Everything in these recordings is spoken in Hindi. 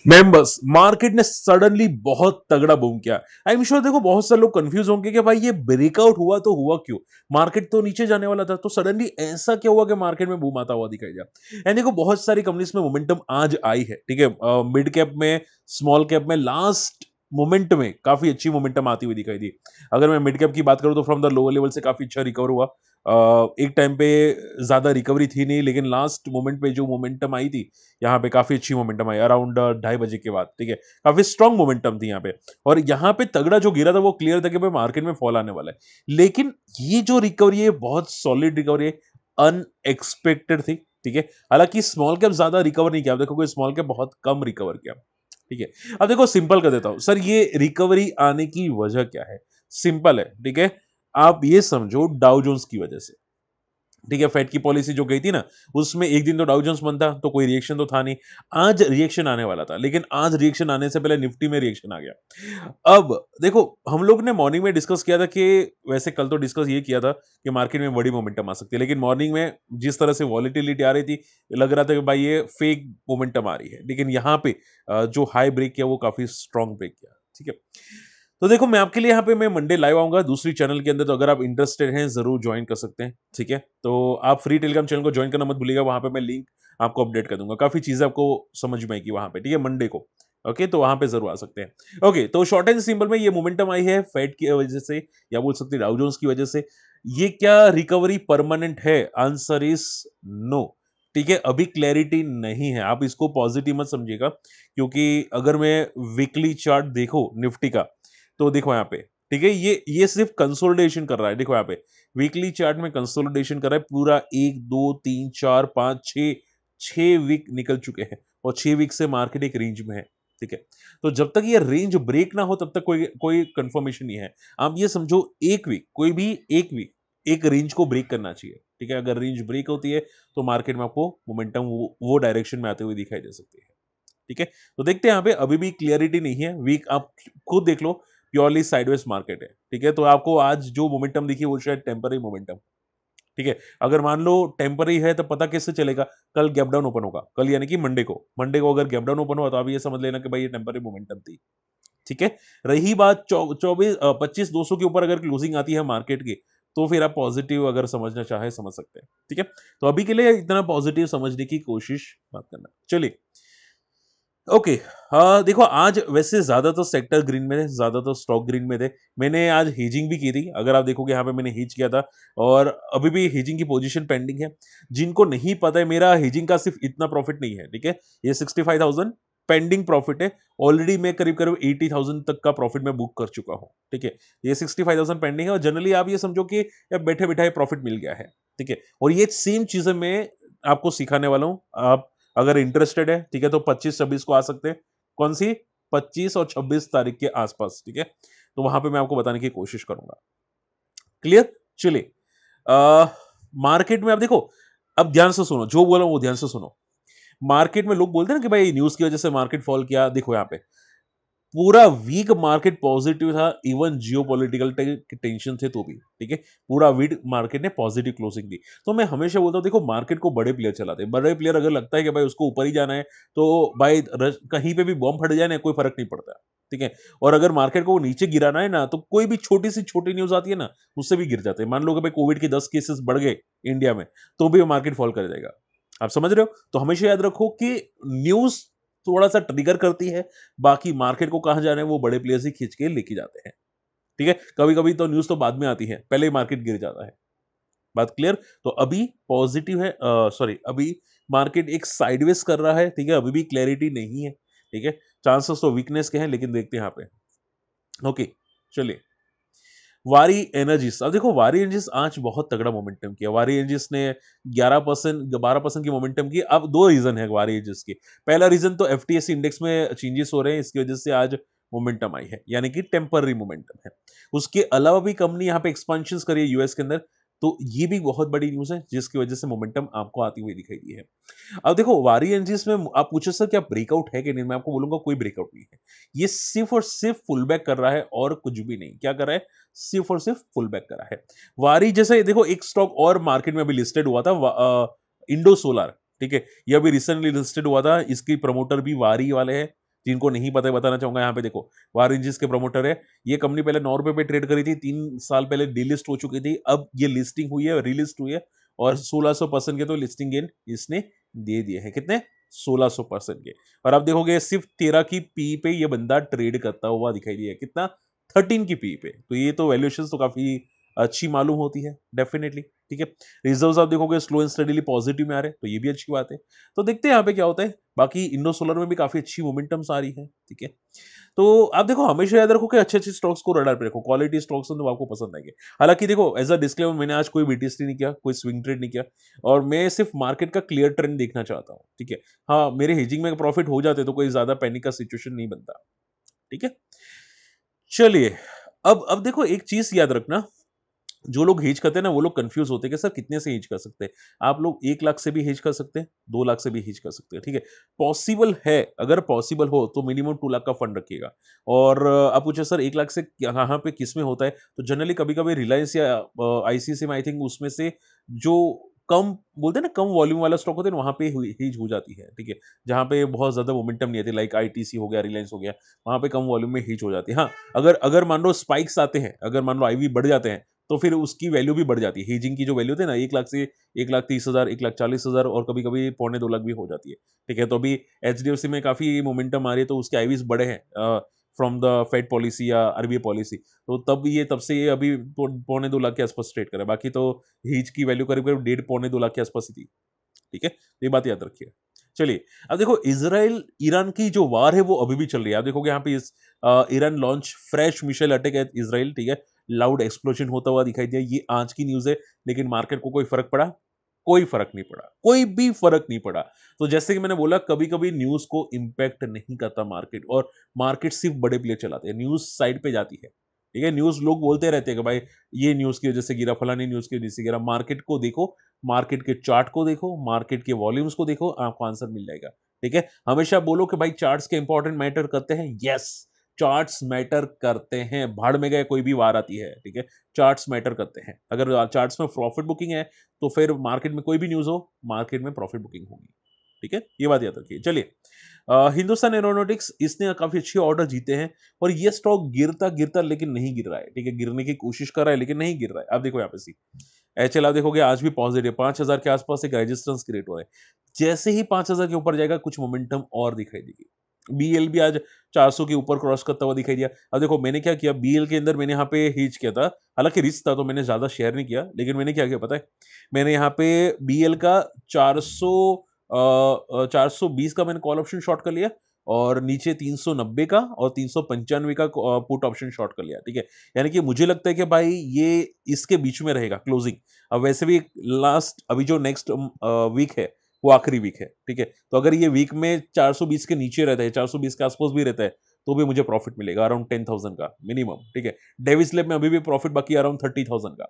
मेंबर्स मार्केट ने सडनली बहुत तगड़ा बूम किया। आई एम श्योर देखो बहुत सारे लोग कंफ्यूज होंगे कि भाई ये ब्रेकआउट हुआ तो हुआ क्यों। मार्केट तो नीचे जाने वाला था तो सडनली ऐसा क्या हुआ कि मार्केट में बूम आता हुआ दिखाई दिया। एंड देखो बहुत सारी कंपनीज में मोमेंटम आज आई है, ठीक है। मिड कैप में, स्मॉल कैप में लास्ट मोमेंट में काफी अच्छी मोमेंटम आती हुई दिखाई दी। अगर मैं मिड कैप की बात करूं तो फ्रॉम द लोअर लेवल से काफी अच्छा रिकवर हुआ। एक टाइम पे ज्यादा रिकवरी थी नहीं, लेकिन लास्ट मोमेंट पे जो मोमेंटम आई थी, यहाँ पे काफी अच्छी मोमेंटम आई अराउंड 2:30 बजे के बाद, ठीक है। काफी स्ट्रांग मोमेंटम थी यहाँ पे। और यहाँ पे तगड़ा जो गिरा था वो क्लियर था कि भाई मार्केट में फॉल आने वाला है, लेकिन ये जो रिकवरी है बहुत सॉलिड रिकवरी है, अनएक्सपेक्टेड थी, ठीक है। हालांकि स्मॉल कैप ज्यादा रिकवर नहीं किया, आप देखो स्मॉल कैप बहुत कम रिकवर किया, ठीक है। अब देखो सिंपल कर देता हूं सर, ये रिकवरी आने की वजह क्या है। सिंपल है, ठीक है। आप ये समझो डाउ जोन्स की वजह से, ठीक है। फेड की पॉलिसी जो गई थी ना, उसमें एक दिन तो डाउ जोन्स बंद था तो कोई रिएक्शन तो था नहीं। आज रिएक्शन आने वाला था, लेकिन आज रिएक्शन आने से पहले निफ्टी में रिएक्शन आ गया। अब देखो हम लोग ने मॉर्निंग में डिस्कस किया था कि, वैसे कल तो डिस्कस ये किया था कि मार्केट में बड़ी मोमेंटम आ सकती है, लेकिन मॉर्निंग में जिस तरह से वॉलिटिलिटी आ रही थी, लग रहा था कि भाई ये फेक मोमेंटम आ रही है, लेकिन यहाँ पे जो हाई ब्रेक किया वो काफी स्ट्रॉन्ग ब्रेक किया, ठीक है। तो देखो मैं आपके लिए यहाँ पे मैं मंडे लाइव आऊंगा दूसरी चैनल के अंदर, तो अगर आप इंटरेस्टेड हैं जरूर ज्वाइन कर सकते हैं, ठीक है। तो आप फ्री टेलीग्राम चैनल को ज्वाइन करना मत भूलिएगा, वहां पे मैं लिंक आपको अपडेट कर दूंगा, काफी चीजें आपको समझ में आएगी वहां पे, ठीक है, मंडे को। ओके, तो वहां पे जरूर आ सकते हैं। ओके, तो शॉर्ट एंड सिंपल में ये मोमेंटम आई है फेड की वजह से, या बोल सकते हैं डाउ जोन्स की वजह से। ये क्या रिकवरी परमानेंट है? आंसर इज नो, ठीक है। अभी क्लैरिटी नहीं है, आप इसको पॉजिटिव मत समझिएगा, क्योंकि अगर मैं वीकली चार्ट देखो निफ्टी का, तो देखो यहाँ पे, ठीक है, ये सिर्फ कंसोलिडेशन कर रहा है। देखो यहाँ पे वीकली चार्ट में कंसोलिडेशन कर रहा है पूरा, 1 2 3 4 5 6, 6 वीक निकल चुके हैं और 6 वीक से मार्केट एक रेंज में है, ठीक है। तो जब तक ये रेंज ब्रेक ना हो तब तक कोई कोई कंफर्मेशन नहीं है। आप ये समझो एक वीक, कोई भी एक वीक एक रेंज को ब्रेक करना चाहिए, ठीक है। अगर रेंज ब्रेक होती है तो मार्केट में आपको मोमेंटम वो डायरेक्शन में आते हुए दिखाई दे सकती है, ठीक है। तो देखते हैं यहाँ पे अभी भी क्लियरिटी नहीं है, वीक आप खुद देख लो, प्योरली साइडवेज मार्केट है, ठीक है। तो आपको आज जो मोमेंटम दिखी वो शायद टेम्पररी मोमेंटम, ठीक है। अगर मान लो टेम्पररी है तो पता कैसे चलेगा? कल गैप डाउन ओपन होगा, कल यानी कि मंडे को अगर गैप डाउन ओपन हुआ तो आप ये समझ लेना कि भाई ये टेम्पररी मोमेंटम थी, ठीक है। रही बात 25 200 के ऊपर अगर क्लोजिंग आती है मार्केट की, तो फिर आप पॉजिटिव अगर समझना चाहे समझ सकते हैं, ठीक है। तो अभी के लिए इतना पॉजिटिव समझने की कोशिश मत करना, चलिए। ओके, हाँ देखो आज वैसे ज्यादातर सेक्टर ग्रीन में थे, ज्यादातर स्टॉक ग्रीन में थे। मैंने आज हेजिंग भी की थी, अगर आप देखोगे यहाँ पे मैंने हेज किया था, और अभी भी हेजिंग की पोजीशन पेंडिंग है। जिनको नहीं पता है, मेरा हेजिंग का सिर्फ इतना प्रॉफिट नहीं है, ठीक है। ये 65,000 पेंडिंग प्रॉफिट है। ऑलरेडी मैं करीब करीब 80,000 तक का प्रॉफिट मैं बुक कर चुका हूँ, ठीक है। ये 65,000 पेंडिंग है, और जनरली आप ये समझो कि बैठे बैठे प्रॉफिट मिल गया है, ठीक है। और ये सेम चीजें मैं आपको सिखाने वाला हूँ। आप अगर इंटरेस्टेड है, ठीक है, तो 25 26 को आ सकते हैं। कौन सी? 25 और 26 तारीख के आसपास, ठीक है। तो वहां पे मैं आपको बताने की कोशिश करूंगा, क्लियर। चलिए, मार्केट में आप देखो, अब ध्यान से सुनो, जो बोला वो ध्यान से सुनो। मार्केट में लोग बोलते हैं ना कि भाई न्यूज की वजह से मार्केट फॉल किया, देखो यहाँ पे पूरा वीक मार्केट पॉजिटिव था, इवन जियोपॉलिटिकल टेंशन थे तो भी, ठीक है। पूरा वीक मार्केट ने पॉजिटिव क्लोजिंग दी। तो मैं हमेशा बोलता हूँ देखो मार्केट को बड़े प्लेयर चलाते हैं, बड़े प्लेयर अगर लगता है कि भाई उसको ऊपर ही जाना है, तो भाई कहीं पे भी बॉम्ब फट जाए ना, कोई फर्क नहीं पड़ता, ठीक है। और अगर मार्केट को नीचे गिराना है ना, तो कोई भी छोटी सी छोटी न्यूज आती है ना, उससे भी गिर जाते हैं। मान लो कि भाई कोविड के 10 केसेस बढ़ गए इंडिया में, तो भी मार्केट फॉल कर जाएगा। आप समझ रहे हो? तो हमेशा याद रखो कि न्यूज थोड़ा सा ट्रिगर करती है, बाकी मार्केट को कहां जाना है वो बड़े प्लेयर्स ही खींच के लेके जाते हैं, ठीक है। कभी कभी तो न्यूज तो बाद में आती है, पहले ही मार्केट गिर जाता है। बात क्लियर? तो अभी पॉजिटिव है, सॉरी, अभी मार्केट एक साइडवेज कर रहा है, ठीक है। अभी भी क्लैरिटी नहीं है, ठीक है। चांसेस तो वीकनेस के हैं, लेकिन देखते हैं यहाँ पे। ओके, चलिए। वारी एनर्जीज, अब देखो वारी एनर्जीज आज बहुत तगड़ा मोमेंटम किया। वारी एनर्जीज ने 11% 12% की मोमेंटम की। अब दो रीजन है वारी एनर्जीज की। पहला रीजन तो एफटीएससी इंडेक्स में चेंजेस हो रहे हैं, इसकी वजह से आज मोमेंटम आई है, यानी कि टेम्पररी मोमेंटम है। उसके अलावा भी कंपनी यहाँ पे एक्सपेंशन करी है यूएस के अंदर, तो ये भी बहुत बड़ी न्यूज है, जिसकी वजह से मोमेंटम आपको आती हुई दिखाई दी है। अब देखो वारी एनर्जीज में आप पूछे सर क्या ब्रेकआउट है कि नहीं, मैं आपको बोलूंगा कोई ब्रेकआउट नहीं है। ये सिर्फ और सिर्फ फुल बैक कर रहा है, और कुछ भी नहीं। क्या कर रहा है? सिर्फ और सिर्फ फुल बैक करा है। वारी जैसे देखो एक स्टॉक और मार्केट में अभी लिस्टेड हुआ था, इंडो सोलार, ठीक है। ये अभी रिसेंटली लिस्टेड हुआ था, इसकी प्रमोटर भी वारी वाले हैं, जिनको नहीं पता है बताना चाहूंगा, यहाँ पे देखो वार इंजिस के प्रमोटर है। ये कंपनी पहले 9 रुपए पे ट्रेड करी थी, 3 साल पहले डीलिस्ट हो चुकी थी, अब ये लिस्टिंग हुई है, रीलिस्ट हुई है, और 1600% के तो लिस्टिंग गेन इसने दे दिए हैं। कितने? 1600% के। और आप देखोगे सिर्फ 13 की पी पे ये बंदा ट्रेड करता हुआ दिखाई दिया। कितना? 13 की पी पे। तो ये तो वैल्यूएशन तो काफी अच्छी मालूम होती है डेफिनेटली। ठीक है, रिजर्व्स आप देखोगे स्लो एंड स्टडीली पॉजिटिव में आ रहे हैं, तो ये भी अच्छी बात है। तो देखते हैं यहाँ पे क्या होता है। बाकी इंडो सोलर में भी काफी अच्छी मोमेंटम्स आ रही है। ठीक है, तो आप देखो हमेशा याद रखो कि अच्छे अच्छे स्टॉक्स को रडार पे रखो, क्वालिटी स्टॉक्स हैं तो आपको पसंद आएंगे। हालांकि देखो एज अ डिस्क्लेमर, मैंने आज कोई बीटीएसटी नहीं किया, कोई स्विंग ट्रेड नहीं किया, और मैं सिर्फ मार्केट का क्लियर ट्रेंड देखना चाहता हूँ। ठीक है, हाँ मेरे हेजिंग में प्रॉफिट हो जाते तो कोई ज्यादा पैनिक का सिचुएशन नहीं बनता। ठीक है, चलिए, अब देखो एक चीज याद रखना, जो लोग हेज करते हैं ना वो लोग कंफ्यूज होते हैं कि सर कितने से हेज कर सकते हैं। आप लोग 1 लाख से भी हेज कर सकते हैं, 2 लाख से भी हेज कर सकते हैं। ठीक है, पॉसिबल है, अगर पॉसिबल हो तो मिनिमम 2 लाख का फंड रखिएगा। और आप पूछे सर 1 लाख से कहाँ पे किस में होता है, तो जनरली कभी कभी रिलायंस या आईसीसी में, आई थिंक उसमें से जो कम बोलते हैं ना, कम वॉल्यूम वाला स्टॉक होता है ना, वहां पे हेज हो जाती है। ठीक है, जहां पे बहुत ज्यादा मोमेंटम नहीं आती, लाइक आईटीसी हो गया, रिलायंस हो गया, वहां पे कम वॉल्यूम में हेज हो जाती है। हाँ, अगर अगर मान लो स्पाइक्स आते हैं, अगर मान लो आईवी बढ़ जाते हैं, तो फिर उसकी वैल्यू भी बढ़ जाती है। हेजिंग की जो वैल्यू थी ना, 1 लाख से 1,30,000, 1,40,000, और कभी कभी 2.25 लाख भी हो जाती है। ठीक है, तो अभी एचडीएफसी में काफी मोमेंटम आ रही है, तो उसके आईवीज बड़े हैं फ्रॉम द फेड पॉलिसी या आरबीआई पॉलिसी, तो तब से ये अभी 2.25 लाख के आसपास ट्रेड करे। बाकी तो हेज की वैल्यू करीब करीब 1.5 पौने 2 लाख के आसपास ही थी। ठीक है, तो ये बात याद रखिए। चलिए, अब देखो इसराइल ईरान की जो वार है वो अभी भी चल रही है। आप देखोगे यहाँ पे Iran launch fresh missile attack eight Israel. ठीक है, लाउड एक्सप्लोजन होता हुआ दिखाई दिया। ये आज की न्यूज है, लेकिन मार्केट को कोई फर्क पड़ा? कोई फर्क नहीं पड़ा, कोई भी फर्क नहीं पड़ा। तो जैसे कि मैंने बोला, कभी कभी न्यूज को इम्पैक्ट नहीं करता मार्केट, और मार्केट सिर्फ बड़े प्लेयर चलाते हैं, न्यूज साइड पे जाती है। ठीक है, न्यूज लोग बोलते रहते हैं कि भाई ये न्यूज की वजह से गिरा, फलानी न्यूज की वजह से गिरा। मार्केट को देखो, मार्केट के चार्ट को देखो, मार्केट के वॉल्यूम्स को देखो, आपको आंसर मिल जाएगा। ठीक है, हमेशा बोलो कि भाई चार्ट्स के इंपॉर्टेंट मैटर करते हैं। यस, चार्ट्स मैटर करते हैं, भाड़ में गए कोई भी वार आती है। ठीक है, चार्ट्स मैटर करते हैं। अगर चार्ट्स में प्रॉफिट बुकिंग है, तो फिर मार्केट में कोई भी न्यूज हो, मार्केट में प्रॉफिट बुकिंग होगी। ठीक है, ये बात याद रखिए। चलिए, हिंदुस्तान एरोनॉटिक्स, इसने काफी अच्छे ऑर्डर जीते हैं, और ये स्टॉक गिरता गिरता लेकिन नहीं गिर रहा है। ठीक है, गिरने की कोशिश कर रहा है लेकिन नहीं गिर रहा है। आप देखो यहाँ पे सी एचएल, आप देखोगे आज भी पॉजिटिव, 5,000 के आसपास एक रेजिस्टेंस क्रिएट हो रहा है। जैसे ही 5,000 के ऊपर जाएगा, कुछ मोमेंटम और दिखाई देगी। बीएल भी आज 400 के ऊपर क्रॉस करता हुआ दिखाई दिया। अब देखो मैंने क्या किया, बीएल के अंदर मैंने यहाँ पे हेज किया था, हालांकि रिस्क था तो मैंने ज्यादा शेयर नहीं किया, लेकिन मैंने क्या किया पता है, मैंने यहाँ पे बीएल का 420 का मैंने कॉल ऑप्शन शॉर्ट कर लिया, और नीचे 390 का और 395 का पुट ऑप्शन शॉर्ट कर लिया। ठीक है, यानी कि मुझे लगता है कि भाई ये इसके बीच में रहेगा क्लोजिंग। अब वैसे भी लास्ट अभी जो नेक्स्ट वीक है वो आखिरी वीक है। ठीक है, तो अगर ये वीक में 420 के नीचे रहता है, 420 के आसपास भी रहता है, तो भी मुझे प्रॉफिट मिलेगा अराउंड 10,000 का मिनिमम। ठीक है, डेविस लैब में अभी भी प्रॉफिट बाकी अराउंड 30,000 का।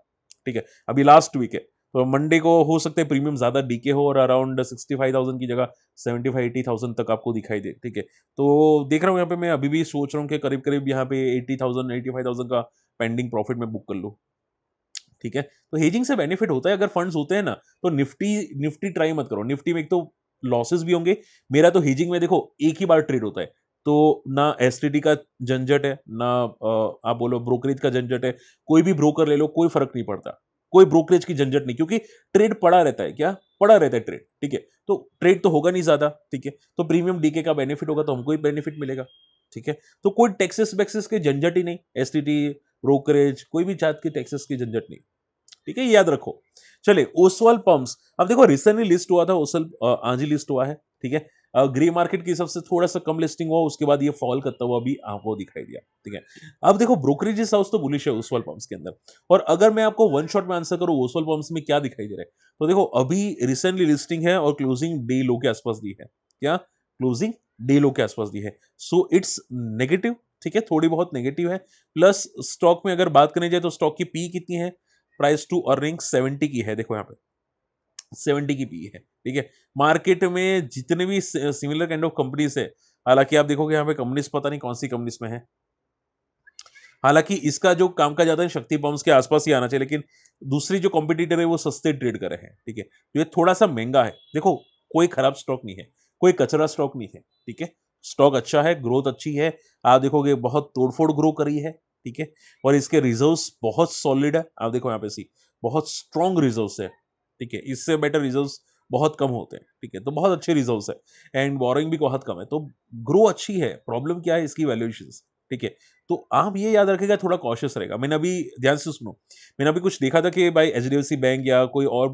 ठीक है, अभी लास्ट वीक है, तो मंडे को हो सकता है प्रीमियम ज्यादा डीके हो, और अराउंड 65,000 की जगह 75-80,000 तक आपको दिखाई दे। ठीक है, तो देख रहा हूँ यहाँ पे, मैं अभी भी सोच रहा हूँ कि करीब करीब यहाँ पे 80,000 85,000 का पेंडिंग प्रॉफिट में बुक कर लूँ। ठीक है, तो हेजिंग से बेनिफिट होता है, अगर फंड्स होते हैं ना, तो निफ्टी निफ्टी ट्राई मत करो। निफ्टी में एक तो लॉसेस भी होंगे। मेरा तो हेजिंग में देखो एक ही बार ट्रेड होता है, तो ना एसटीडी का झंझट है, ना आप बोलो ब्रोकरेज का झंझट है। कोई भी ब्रोकर ले लो, कोई फर्क नहीं पड़ता, कोई ब्रोकरेज की झंझट नहीं, क्योंकि ट्रेड पड़ा रहता है। क्या पड़ा रहता है? ट्रेड। ठीक है, तो ट्रेड तो होगा नहीं ज्यादा। ठीक है, तो प्रीमियम डीके का बेनिफिट होगा तो हमको ही बेनिफिट मिलेगा। ठीक है, तो कोई टैक्सेस वैक्सेस के झंझट ही नहीं, एसटीटी ब्रोकरेज कोई भी जात की टैक्सेस की झंझट नहीं। ठीक है, ये याद रखो। चलिए, ओसवाल पंप्स, अब देखो रिसेंटली लिस्ट हुआ था ओसल, आज ही लिस्ट हुआ है। ठीक है, ग्रे मार्केट की सबसे थोड़ा सा कम लिस्टिंग हुआ, उसके बाद ये फॉल करता हुआ भी आपको दिखाई दिया। ठीक है, अब देखो ब्रोकरेजेस हाउस तो बुलिश है ओसवाल पंप्स के अंदर, और अगर मैं आपको वन शॉट में आंसर करूं ओसवाल पंप्स में क्या दिखाई दे रहा है, तो देखो अभी रिसेंटली लिस्टिंग है और क्लोजिंग डे लो के आसपास दी है। क्या? क्लोजिंग डे लो के आसपास दी है, सो इट्स नेगेटिव। ठीक है, थोड़ी बहुत नेगेटिव है। प्लस स्टॉक में अगर बात करें जाए तो स्टॉक की पी कितनी है, प्राइस टू अर्निंग 70 की है। देखो यहाँ पे 70 की पी है। ठीक है, मार्केट में जितने भी सिमिलर काइंड ऑफ कंपनीज है, हालांकि आप देखोगे यहाँ पे कंपनीज पता नहीं कौन सी कंपनीज में है, हालांकि इसका जो काम का ज्यादा है शक्ति पंप्स के आसपास ही आना चाहिए, लेकिन दूसरी जो कॉम्पिटिटर है वो सस्ते ट्रेड कर रहे हैं। ठीक है, तो ये थोड़ा सा महंगा है। देखो कोई खराब स्टॉक नहीं है, कोई कचरा स्टॉक नहीं है। ठीक है, स्टॉक अच्छा है, ग्रोथ अच्छी है, आप देखोगे बहुत तोड़-फोड़ ग्रो करी है, ठीक है? और इसके रिजर्व्स बहुत सॉलिड है, आप देखो यहाँ पे बहुत स्ट्रॉन्ग रिजर्व्स है, ठीक है? इससे बेटर रिजर्व्स बहुत कम होते हैं, ठीक है? तो बहुत अच्छे रिजर्व्स है एंड बोरोइंग भी बहुत कम है, तो ग्रो अच्छी है, प्रॉब्लम क्या है इसकी वैल्यूएशंस, ठीक है? तो आप ये याद रखिएगा, थोड़ा कॉशियस रहेगा। मैंने अभी ध्यान से सुनो, मैंने अभी कुछ देखा था कि भाई एचडीएफसी बैंक या कोई और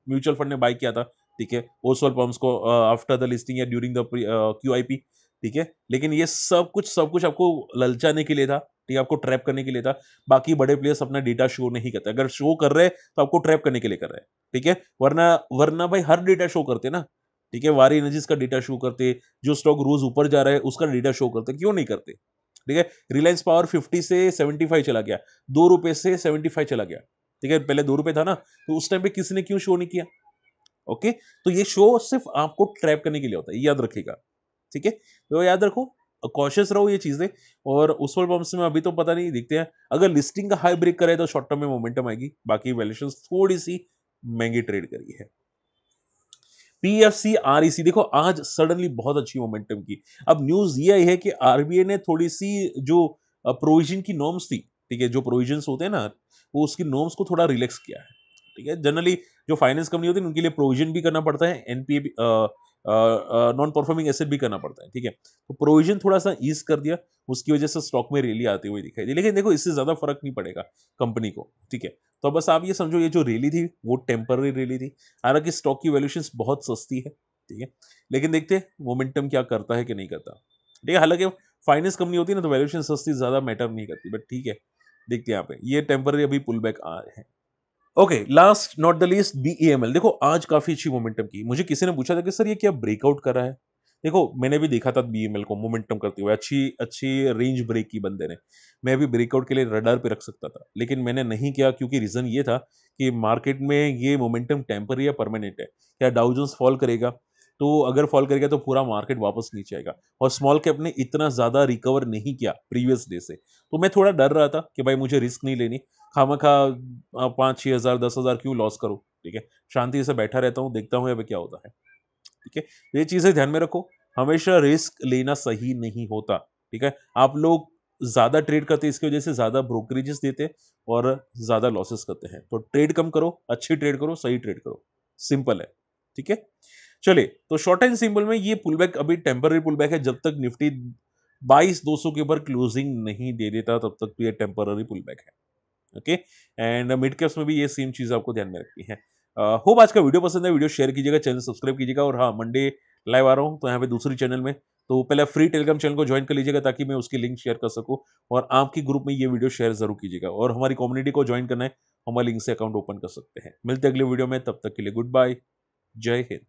म्यूचुअल फंड ने बाय किया था, ठीक है, ओसवाल पंप्स को आफ्टर द लिस्टिंग या ड्यूरिंग द क्यूआईपी, ठीक है, लेकिन ये सब कुछ आपको ललचाने के लिए था, ठीक है, आपको ट्रैप करने के लिए था। बाकी बड़े प्लेयर्स अपना डेटा शो नहीं करते, अगर शो कर रहे हैं तो आपको ट्रैप करने के लिए कर रहे हैं, ठीक है, वरना वरना भाई हर डेटा शो करते ना, ठीक है, वारी एनर्जीज का डेटा शो करते, जो स्टॉक रोज ऊपर जा रहा है उसका डेटा शो करते, क्यों नहीं करते? ठीक है, रिलायंस पावर 50 से 75 चला गया, ₹2 से 75 चला गया, ठीक है, पहले ₹2 था ना, तो उस टाइम पे किसी ने क्यों शो नहीं किया? ओके, तो ये शो सिर्फ आपको ट्रैप करने के लिए होता है, ये याद रखिएगा, ठीक है, तो याद रखो, कॉशियस रहो ये चीजें। और उस पंप्स में अभी तो पता नहीं, दिखते हैं, अगर लिस्टिंग का हाई ब्रेक करे तो शॉर्ट टर्म में मोमेंटम आएगी, बाकी वैल्यूएशन थोड़ी सी महंगी ट्रेड करी है। पीएफसी आरईसी देखो आज सडनली बहुत अच्छी मोमेंटम की। अब न्यूज ये आई है कि आरबीआई ने थोड़ी सी जो प्रोविजन की नॉर्म्स थी, ठीक है, जो प्रोविजंस होते हैं ना, वो उसकी नॉर्म्स को थोड़ा रिलैक्स किया है, ठीक है, जनरली जो फाइनेंस कंपनी होती है उनके लिए प्रोविजन भी करना पड़ता है, एनपीए भी, नॉन परफॉर्मिंग एसेट भी करना पड़ता है, ठीक है, तो प्रोविजन थोड़ा सा ईज कर दिया, उसकी वजह से स्टॉक में रैली आती हुई दिखाई दी, लेकिन देखो इससे ज्यादा फर्क नहीं पड़ेगा कंपनी को, ठीक है, तो बस आप ये समझो ये जो रैली थी वो टेम्पररी रैली थी, हालांकि स्टॉक की वैल्यूएशंस बहुत सस्ती है, ठीक है, लेकिन देखते हैं मोमेंटम क्या करता है कि नहीं करता, ठीक है, हालांकि फाइनेंस कंपनी होती है ना तो वैल्यूएशन सस्ती ज्यादा मैटर नहीं करती, बट ठीक है, देखते हैं यहाँ पे ये टेम्पररी अभी पुल बैक आ रहे हैं। Okay, last not the least BEML देखो आज काफी अच्छी मोमेंटम की, मुझे किसी ने पूछा था कि सर ये क्या ब्रेकआउट कर रहा है, देखो मैंने भी देखा था बीईएमएल को मोमेंटम करते हुए, अच्छी अच्छी रेंज ब्रेक की बंदे ने, मैं भी ब्रेकआउट के लिए रडार पे रख सकता था, लेकिन मैंने नहीं किया क्योंकि रीजन ये था कि मार्केट में ये मोमेंटम टेम्पररी या परमानेंट है, क्या डाउ जोन्स फॉल करेगा, तो अगर फॉल करेगा तो पूरा मार्केट वापस नीचे आएगा, और स्मॉल कैप ने इतना ज्यादा रिकवर नहीं किया प्रीवियस डे से, तो मैं थोड़ा डर रहा था कि भाई मुझे रिस्क नहीं लेनी, खामखा 5-6 हज़ार 10 हज़ार क्यों लॉस करूं, ठीक है, शांति से बैठा रहता हूं, देखता हूं अब क्या होता है, ठीक है, ये चीजें ध्यान में रखो, हमेशा रिस्क लेना सही नहीं होता, ठीक है, आप लोग ज्यादा ट्रेड करते हैं इसकी वजह से ज्यादा ब्रोकरेजेस देते हैं और ज्यादा लॉसेस करते हैं, तो ट्रेड कम करो, अच्छी ट्रेड करो, सही ट्रेड करो, सिंपल है, ठीक है, चलिए, तो शॉर्ट एंड सिंपल में ये पुल बैक अभी टेम्पररी पुल बैक है, जब तक निफ्टी 22,200 के ऊपर क्लोजिंग नहीं दे देता तब तक तो ये टेम्पररी पुल बैक है, ओके, एंड मिड कैप्स में भी ये सेम चीज आपको ध्यान में रखनी है। होप आज का वीडियो पसंद है, वीडियो शेयर कीजिएगा, चैनल सब्सक्राइब कीजिएगा, और हाँ मंडे लाइव आ रहा हूँ तो यहाँ पे दूसरी चैनल में, तो पहले फ्री टेलीग्राम चैनल को ज्वाइन कर लीजिएगा ताकि मैं उसकी लिंक शेयर कर सकूँ, और आपकी ग्रुप में ये वीडियो शेयर जरूर कीजिएगा, और हमारी कम्युनिटी को ज्वाइन करना है, हमारे लिंक से अकाउंट ओपन कर सकते हैं। मिलते हैं अगले वीडियो में, तब तक के लिए गुड बाय, जय हिंद।